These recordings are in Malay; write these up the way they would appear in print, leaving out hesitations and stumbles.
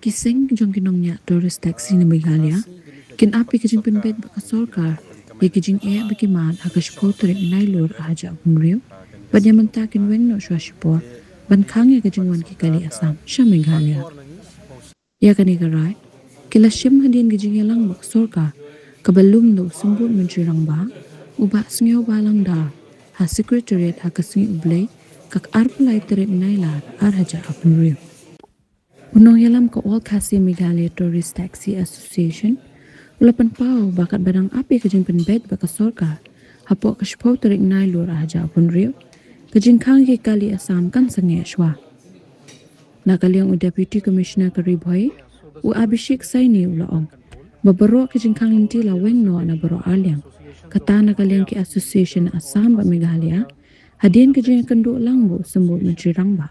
Kiseng jong kinongnya tourist taxi ni Meghalaya, kin api kajing penbet baka sorkar, ya kajing bikiman hakash potre inailur ahaja bunriyo, badya menta kin weng no shwashipor, ban khang ya kajing wan kikali Assam, sha Meghalaya. Ya kani karai, kila shim hadian kajing yalang baka sorkar, kabalum no sembut menteri rangba, ubah sngyo balang da, ha secretariat hakasingi ublay, kak arpulai tere inailar arhaja bunriyo. Unong yalam ka All Khasi Meghalaya Tourist Taxi Association, ulapan pau bakat barang api kajing penbed baka sorkar, hapo kashpau tarik nailur aja pun rio, kajing kangi kali Assam kan sange shwa. Nakaliang u Deputy Commissioner Karibhoy, u Abhishek Saini ulaong, babaro kajing kangin tila weng no na baro aliang, kata nakaliang ki Association Assam ba Meghalaya, hadien kajing kandu langbo sembut menteri rangba.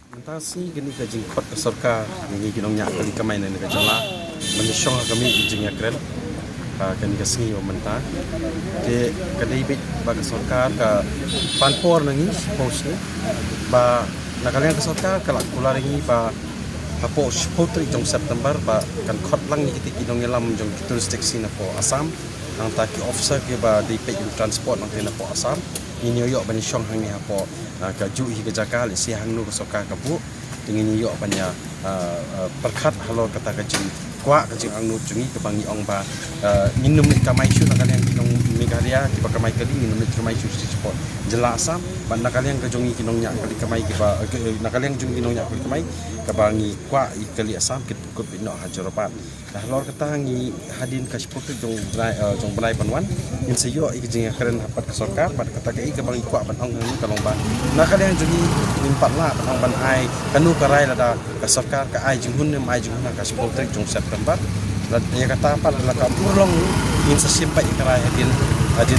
Mentasi gini kajing kot ke sorka ngi kinong nyak kali kamai nang kajala menyong kami kajing yakren kan kasngi o menta ke kadai bit ba ke sorka ka panpor nangi post ba nakalian ke sorka kala kula ringi ba apo potri jong September ba kan kot lang ni kiti kinong yalam jong tourist taxi na po Assam ang taki officer ke ba di pe transport nang na po Assam ni New York bani syong hang ni apo ka ju hi ke jakal si hang nu ke soka ka bu dengan New York banya perkat halo kata kajing kwa kajing ang nu jungi ke bangi ong ba minum ni kamai shu nakalian kinong Meghalaya ki ba kamai kali minum ni kamai shu support jelasam ban nakalian kajungi kinong nya kali kamai ki ba nakalian jungi kinong nya kali kamai ka bangi kwa kali Assam ki kut no hajaropat dah lor kata ngi hadin ka support jong benai panwan in seyo ikjing keren hapat ke sorka pada kata ke ke bangi kwa ban ong ni kalong ba nakalian jungi nimpat la ban ban ai kanu karai lada ka sorka ka ai jing hun ai jing hun ka support jong September ya kata apa la ka purlong in sa simpai karai hadin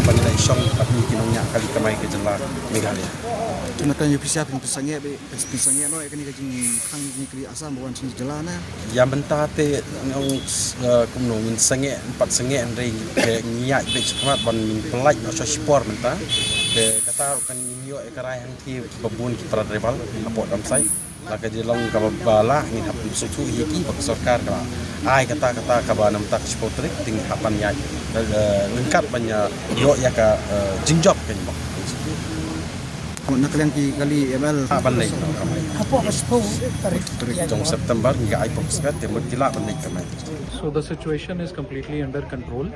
bangina isong patni kinong nya kali kamai ke jela Meghalaya tunatan yo pisah pisangnya no kani kajing khang ni kri Assam bukan sing jelana ya mentate ngong kumno min sange empat sange andre ke ngiya be semat ban min pelaj no so sport menta ke kata kan yo ekarai hang ti babun ki para rival apo dam sai la ka jelong ka bala ni hap sutu hiki bak sarkar ka ai kata ka ba nam tak sport trik ting hapan ya lengkap banyak yo ya ka jingjob kan bak nakalian ki kali ML bandai kamai apo kaspo tarik jong September hingga ai poksekat temut tila bandai kamai. So the situation is completely under control.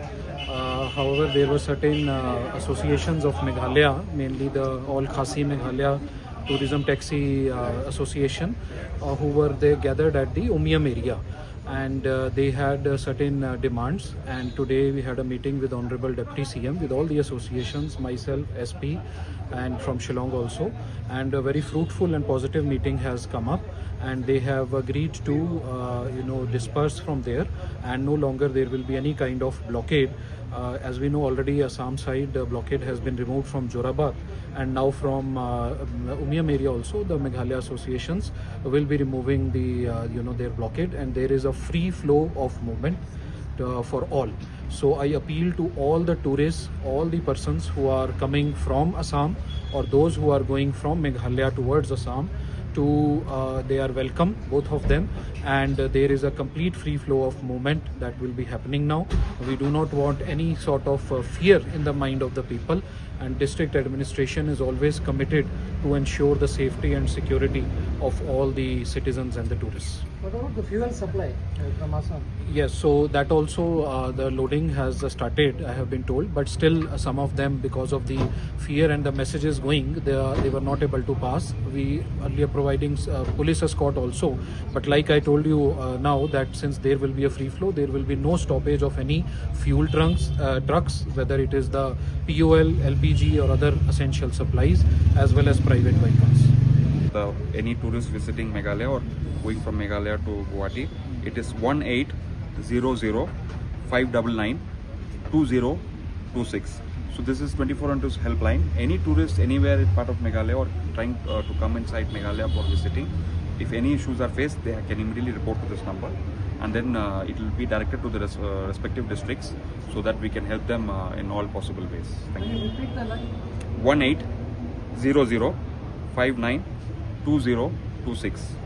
However, there were certain associations of Meghalaya, mainly the All Khasi Meghalaya Tourism Taxi Association, who were there gathered at the Umiam area. And they had certain demands, and today we had a meeting with Honorable Deputy CM with all the associations, myself, SP, and from Shillong also, and a very fruitful and positive meeting has come up, and they have agreed to disperse from there, and no longer there will be any kind of blockade. As we know already, Assam side blockade has been removed from Jorabad, and now from Umiam area also the Meghalaya associations will be removing the their blockade, and there is a free flow of movement for all. So I appeal to all the tourists, all the persons who are coming from Assam or those who are going from Meghalaya towards Assam they are welcome, both of them, and there is a complete free flow of movement that will be happening now. We do not want any sort of fear in the mind of the people, and district administration is always committed to ensure the safety and security of all the citizens and the tourists. What about the fuel supply from Assam? Yes, so that also the loading has started, I have been told, but still some of them, because of the fear and the messages going, they were not able to pass. We earlier providing police escort also, but like I told you now that since there will be a free flow, there will be no stoppage of any fuel trucks, whether it is the POL, LPG or other essential supplies, as well as private vehicles. Any tourist visiting Meghalaya or going from Meghalaya to Guwahati, it is 1800-599-2026. So this is 24/7 helpline. Any tourist anywhere in part of Meghalaya or trying to come inside Meghalaya for visiting, if any issues are faced, they can immediately report to this number, and then it will be directed to the respective districts so that we can help them in all possible ways. Thank you. 1800-599-2026.